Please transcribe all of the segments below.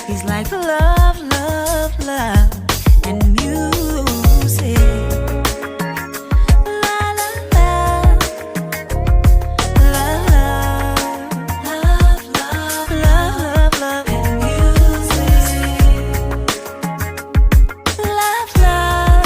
He's like love, love, love, and music. La la la, love, love, love, love, love, love, and music. Love, love, love.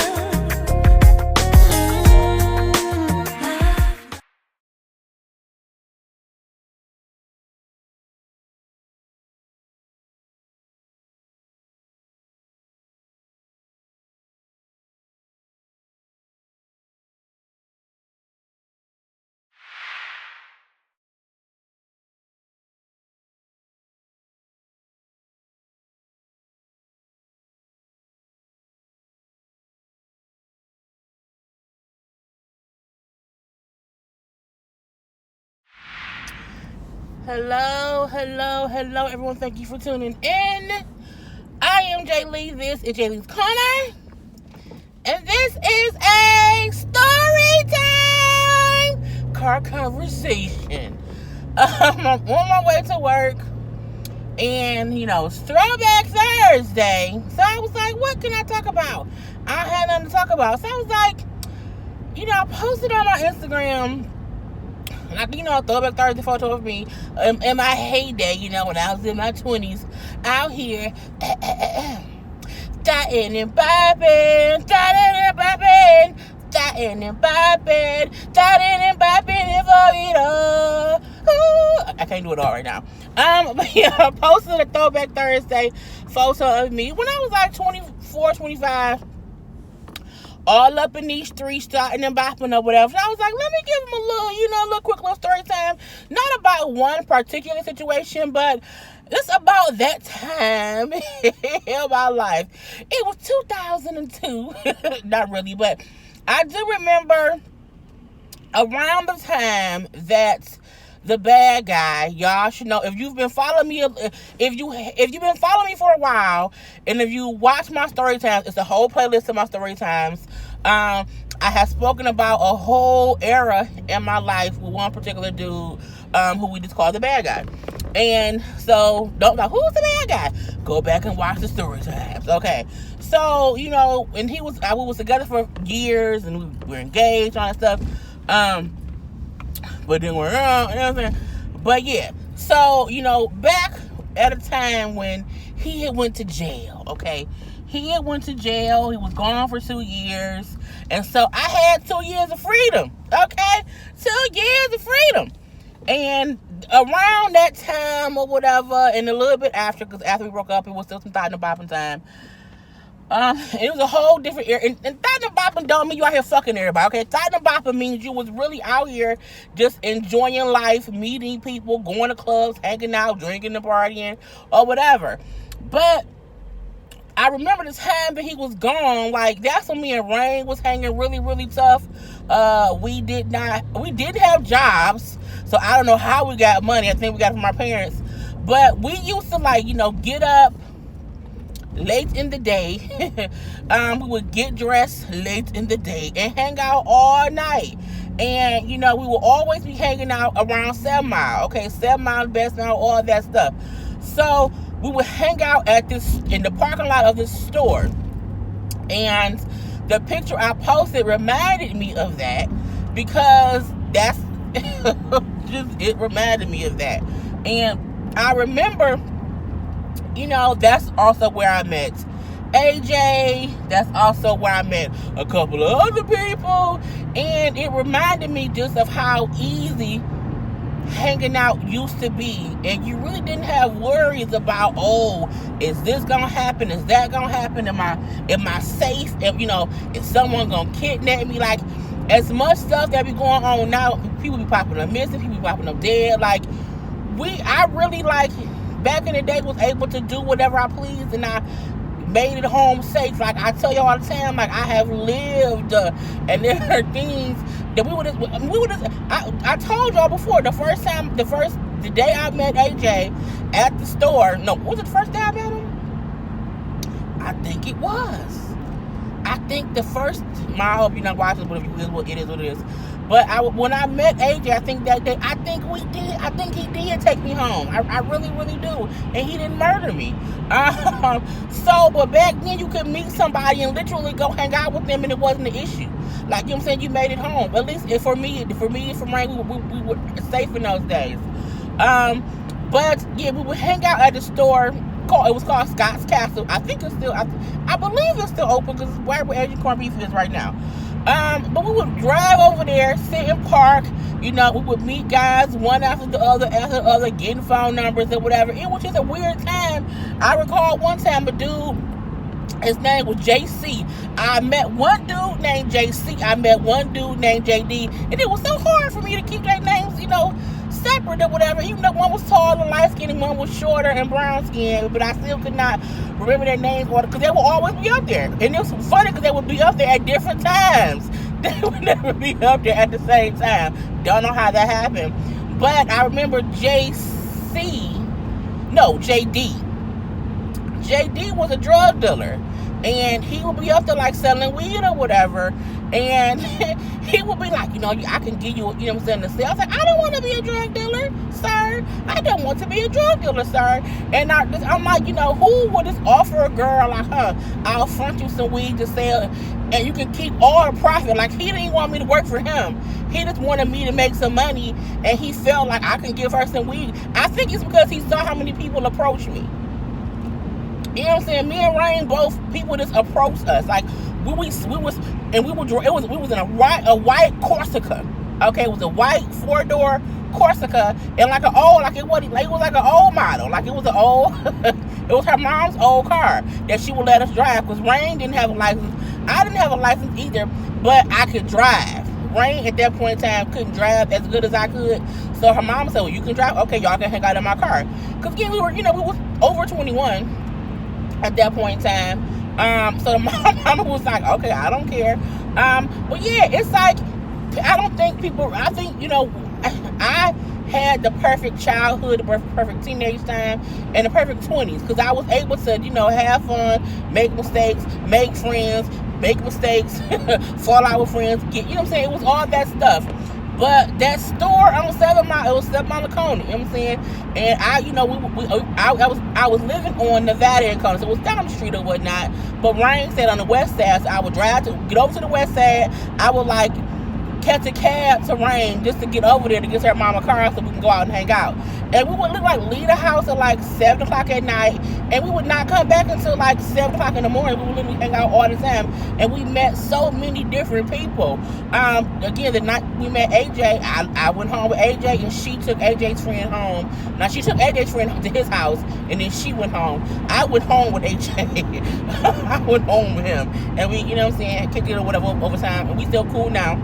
Hello, hello, hello, everyone. Thank you for tuning in. I am Jay Lee. This is Jay Lee's Corner. And this is a story time car conversation. I'm on my way to work. And, it's Throwback Thursday. So I was like, what can I talk about? I had nothing to talk about. So I was like, I posted on my Instagram, like, Throwback Thursday photo of me in my heyday, when I was in my 20s, out here, dotting and bopping, in Florida. I can't do it all right now. But yeah, I posted a Throwback Thursday photo of me when I was like 24, 25. All up in these streets, starting and bopping or whatever. So I was like, let me give them a little quick little story time. Not about one particular situation, but it's about that time in my life. It was 2002. Not really, but I do remember around the time that the bad guy, y'all should know, if you've been following me, if you've been following me for a while, and if you watch my story times, it's a whole playlist of my story times. I have spoken about a whole era in my life with one particular dude, who we just call the bad guy. And so, don't know who's the bad guy. Go back and watch the story times. Okay. So, and we was together for years, and we were engaged, all that stuff. But then we're around, you know what I'm saying? But yeah, so, back at a time when he had went to jail, okay? He had went to jail. He was gone for 2 years. And so I had 2 years of freedom, okay? 2 years of freedom. And around that time or whatever, and a little bit after, because after we broke up, it was still some thought and bopping time. It was a whole different era. And thought and bopping don't mean you out here fucking everybody, okay? Thought and bopping means you was really out here just enjoying life, meeting people, going to clubs, hanging out, drinking and partying, or whatever. But I remember the time that he was gone, like, that's when me and Rain was hanging really, really tough. We didn't have jobs, so I don't know how we got money. I think we got it from our parents. But we used to, get up late in the day. We would get dressed late in the day and hang out all night. And, we will always be hanging out around 7 Mile. Okay, 7 Mile, Best Mile, all that stuff. So we would hang out in the parking lot of this store. And the picture I posted reminded me of that, because that's it reminded me of that. And I remember, that's also where I met AJ. That's also where I met a couple of other people. And it reminded me just of how easy hanging out used to be. And you really didn't have worries about, is this gonna happen? Is that gonna happen? Am I safe? Is someone gonna kidnap me? Like, as much stuff that be going on now, people be popping up missing, people be popping up dead. Like, I really, back in the day, was able to do whatever I pleased, and I made it home safe. Like, I tell you all the time, like, I have lived, and there are things that we would just, I told y'all before, the day I met AJ at the store, no, was it the first day I met him? I think it was. I think the first, I hope you're not watching, but if you is, what it is. But when I met AJ, I think that day, I think he did take me home. I really, really do. And he didn't murder me. But back then you could meet somebody and literally go hang out with them and it wasn't an issue. Like, you know what I'm saying? You made it home. At least for me and for Rain, we were safe in those days. But yeah, we would hang out at the store. It was called Scott's Castle. I think it's still, I believe it's still open because it's where Asian corned beef is right now. But we would drive over there, sit and park. We would meet guys one after the other, getting phone numbers or whatever. It was just a weird time. I recall one time a dude, his name was JC. I met one dude named JC. I met one dude named JD. And it was so hard for me to keep their names, separate or whatever. Even though one was tall and light skinned and one was shorter and brown skinned. But I still could not remember their names because they would always be up there. And it was funny because they would be up there at different times. They would never be up there at the same time. Don't know how that happened. But I remember JD. JD was a drug dealer. And he would be up there like selling weed or whatever. And he would be like, I can give you, the sale. I was like, I don't want to be a drug dealer, sir. I don't want to be a drug dealer, sir. And I'm like, who would just offer a girl like her, I'll front you some weed to sell and you can keep all the profit. Like, he didn't want me to work for him. He just wanted me to make some money and he felt like I can give her some weed. I think it's because he saw how many people approached me. You know what I'm saying? Me and Rain, both people just approached us. Like we was in a white Corsica. Okay, it was a white 4-door Corsica and it was like an old model. Like it was an old it was her mom's old car that she would let us drive because Rain didn't have a license. I didn't have a license either, but I could drive. Rain at that point in time couldn't drive as good as I could. So her mom said, well, you can drive? Okay, y'all can hang out in my car. Because again, we was over 21 at that point in time. So the mama was like, okay, I don't care. But yeah, it's like, I think, I had the perfect childhood, the perfect teenage time, and the perfect 20s. Because I was able to, have fun, make mistakes, make friends, make mistakes, fall out with friends, you know what I'm saying? It was all that stuff. But that store on 7 Mile, it was 7 Mile Coney, you know what I'm saying? And I was living on Nevada and Coney, so it was down the street or whatnot. But Rain said on the west side, so I would drive to get over to the west side. I would catch a cab to Rain just to get over there to get her mama car so we can go out and hang out. And we would leave the house at 7 o'clock at night, and we would not come back until 7 o'clock in the morning. We would literally hang out all the time, and we met so many different people. Again, the night we met AJ, I went home with AJ, and she took AJ's friend home. Now, she took AJ's friend to his house, and then she went home. I went home with AJ. I went home with him, and we, you know what I'm saying, kicked it or whatever over time, and we still cool now.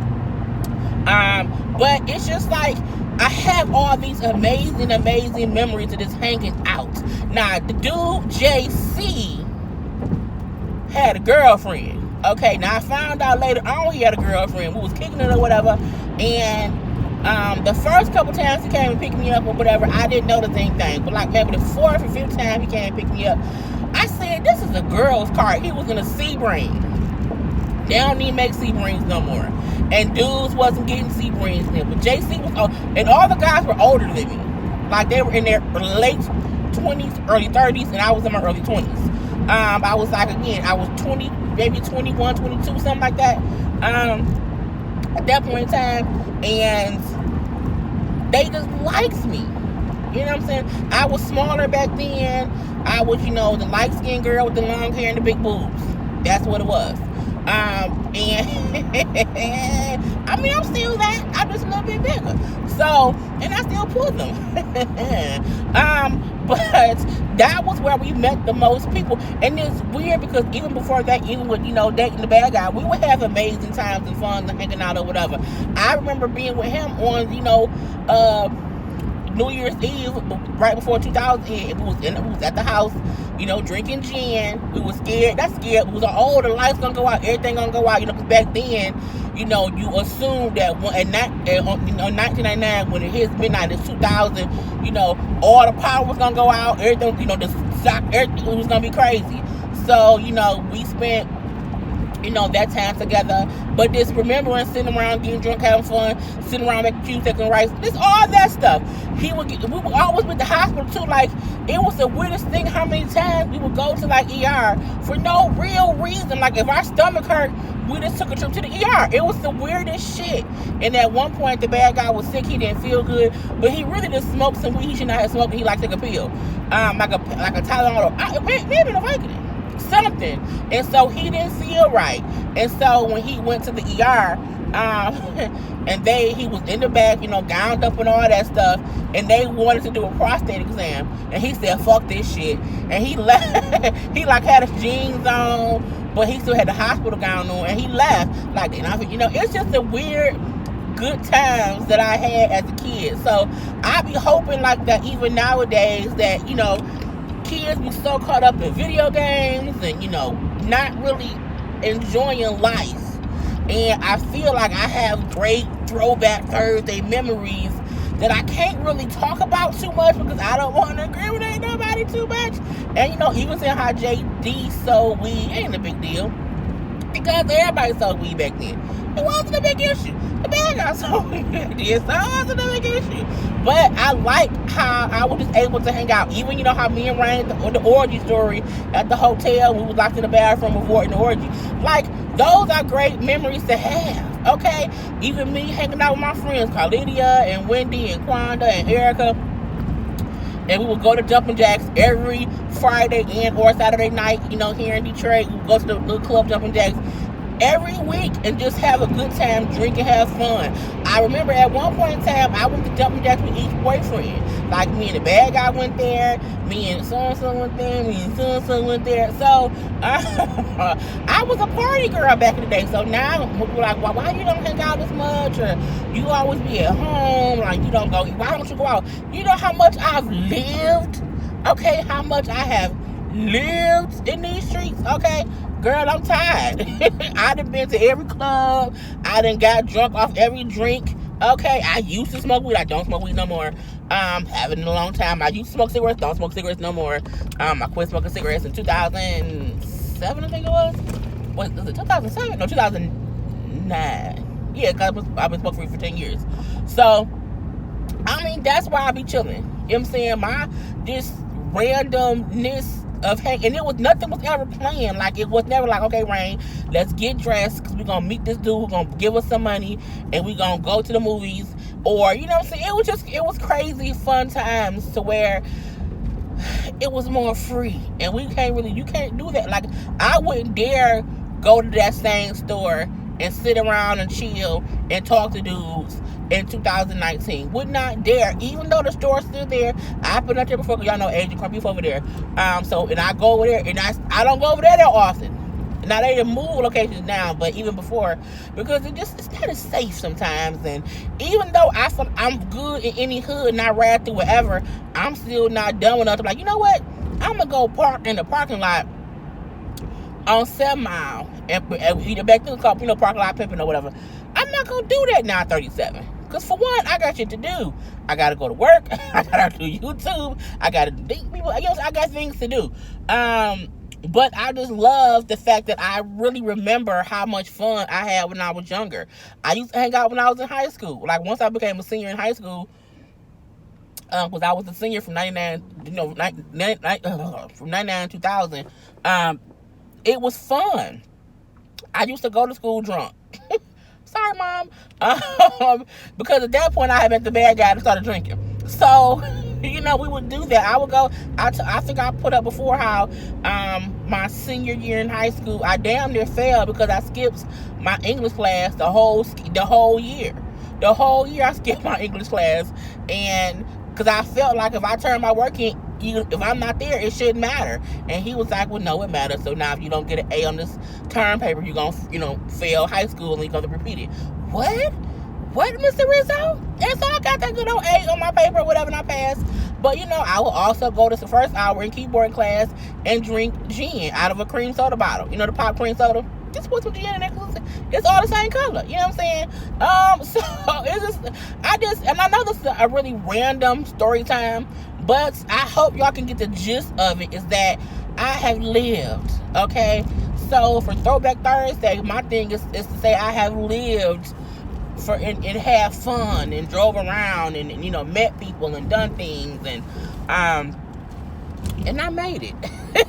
But it's just like, I have all these amazing memories of just hanging out. Now, the dude, JC, had a girlfriend. Okay, now I found out later on he had a girlfriend. We was kicking it or whatever. And the first couple times he came and picked me up or whatever, I didn't notice anything. But maybe the 4th or 5th time he came and picked me up, I said, this is a girl's car. He was in a Sebring. They don't even make Sebrings no more. And dudes wasn't getting Sebrings then. But JC was, and all the guys were older than me. Like they were in their late 20s, early 30s, and I was in my early 20s. I was I was 20, maybe 21, 22, something like that. At that point in time. And they just liked me. You know what I'm saying? I was smaller back then. I was, the light-skinned girl with the long hair and the big boobs. That's what it was. And I'm still that. I'm just a little bit bigger. So, and I still pull them. But that was where we met the most people. And it's weird because even before that, even with, dating the bad guy, we would have amazing times and fun and hanging out or whatever. I remember being with him on, New Year's Eve, right before 2000, it was at the house, drinking gin. We was scared. Not scared. We was like, oh, the lights gonna go out, everything gonna go out. Because back then, you assume that in 1999, when it hits midnight, it's 2000. All the power was gonna go out. Everything, the stock, everything was gonna be crazy. So, we spent that time together. But just remembering sitting around getting drunk, having fun, sitting around making cute chicken rice, this all that stuff. We would always be at the hospital too. Like, it was the weirdest thing how many times we would go to like ER for no real reason. Like, if our stomach hurt, we just took a trip to the ER. It was the weirdest shit. And at one point, the bad guy was sick. He didn't feel good, but he really just smoked some weed he should not have smoked. He liked to take a pill, like a Tylenol, maybe a Vicodin, something. And so he didn't feel right. And so when he went to the ER, and he was in the back, gowned up and all that stuff, and they wanted to do a prostate exam, and he said, "Fuck this shit," and he left. He like had his jeans on, but he still had the hospital gown on, and he left. Like, it's just the weird good times that I had as a kid. So I be hoping like that even nowadays that kids be so caught up in video games and not really enjoying life. And I feel like I have great Throwback Thursday memories that I can't really talk about too much because I don't want to incriminate nobody too much. And even saying how JD sold weed ain't a big deal, because everybody sold weed back then. It wasn't a big issue. The bad guy sold weed back then, so it wasn't a big issue. But I like how I was just able to hang out. Even how me and Ryan, the orgy story at the hotel, we was locked in the bathroom avoiding the orgy. Like, those are great memories to have, okay? Even me hanging out with my friends, Carlydia and Wendy and Quanda and Erica. And we would go to Jumpin' Jacks every Friday and or Saturday night, here in Detroit. We would go to the little club Jumpin' Jacks every week and just have a good time, drink and have fun. I remember at one point in time, I went to Jumpin' Jacks with each boyfriend. Like, me and the bad guy went there, me and so-and-so went there, me and so-and-so went there. So, I was a party girl back in the day. So now, we're like, why you don't hang out as much? Or you always be at home, like, you don't go, why don't you go out? You know how much I've lived? Okay, how much I have lived in these streets? Okay, girl, I'm tired. I done been to every club. I done got drunk off every drink. Okay, I used to smoke weed. I don't smoke weed no more. Haven't in a long time. I used to smoke cigarettes. Don't smoke cigarettes no more. I quit smoking cigarettes in 2007, I think it was. Was it 2007? No, 2009. Yeah, because I've been smoking weed for 10 years. So, that's why I be chilling. You know what I'm saying? This randomness of and nothing was ever planned. Like, it was never like, okay, Rain, let's get dressed because we're gonna meet this dude who's gonna give us some money and we're gonna go to the movies, or it was crazy fun times to where it was more free, and you can't do that. Like, I wouldn't dare go to that same store and sit around and chill and talk to dudes in 2019. Would not dare, even though the store's still there. I've been up there before, because y'all know Agent Crump over there. And I go over there, and I don't go over there that often. Now, they done move locations now, but even before, because it's kind of safe sometimes. And even though I feel I'm good in any hood and I ride through wherever, I'm still not dumb enough to be like, you know what? I'm going to go park in the parking lot on 7 Mile and either back to the car, parking lot pimping or whatever. I'm not going to do that now at 37. Because for one, I got shit to do. I got to go to work. I got to do YouTube. I got to date people. I got things to do. But I just love the fact that I really remember how much fun I had when I was younger. I used to hang out when I was in high school. Like, once I became a senior in high school, because I was a senior from 99, from 99 to 2000, it was fun. I used to go to school drunk. Sorry, Mom. Because at that point, I had met the bad guy and started drinking. So, we would do that. I would go, I think I put up before how my senior year in high school, I damn near failed because I skipped my English class the whole year. The whole year I skipped my English class. And because I felt like if I turned my work in, if I'm not there, it shouldn't matter. And he was like, well, no, it matters. So now if you don't get an A on this term paper, you're going to, fail high school and you're going to repeat it. What, Mr. Rizzo? And so I got that good old A on my paper or whatever, and I passed. But, I will also go to the first hour in keyboard class and drink gin out of a cream soda bottle. The pop cream soda. Just put some gin in it. It's all the same color. You know what I'm saying? So it's just, and I know this is a really random story time, but I hope y'all can get the gist of it, is that I have lived, okay? So for Throwback Thursday, my thing is to say I have lived and had fun and drove around and met people and done things and I made it.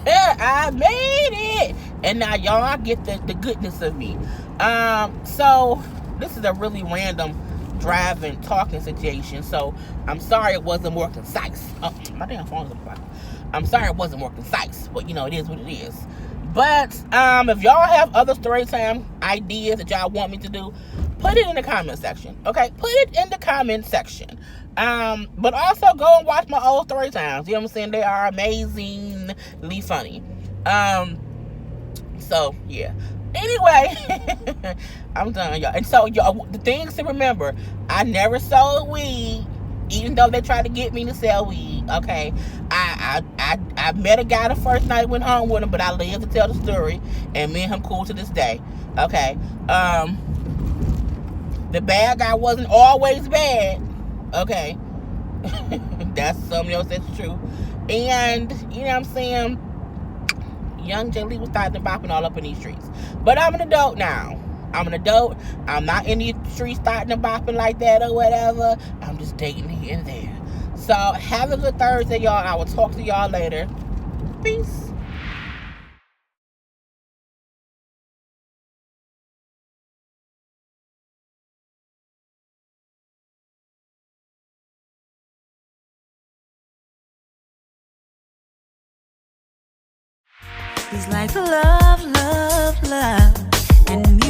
I made it. And now y'all get the goodness of me. So this is a really random driving talking situation. So I'm sorry it wasn't more concise. Oh, my damn phone's on the bottom. I'm sorry it wasn't more concise, but it is what it is. But if y'all have other story time ideas that y'all want me to do, put it in the comment section. Okay, put it in the comment section. But also go and watch my old story times. You know what I'm saying? They are amazingly funny. So yeah. Anyway, I'm done, y'all. And so y'all, the things to remember: I never sold weed, even though they tried to get me to sell weed. Okay, I met a guy the first night, went home with him, but I lived to tell the story, and me and him cool to this day. Okay, the bad guy wasn't always bad. Okay, that's something else that's true. And you know what I'm saying? Young J. Lee was starting to bopping all up in these streets. But I'm an adult now. I'm an adult. I'm not in these streets starting to bopping like that or whatever. I'm just dating here and there. So have a good Thursday, y'all. I will talk to y'all later. Peace. He's like love, love, love, and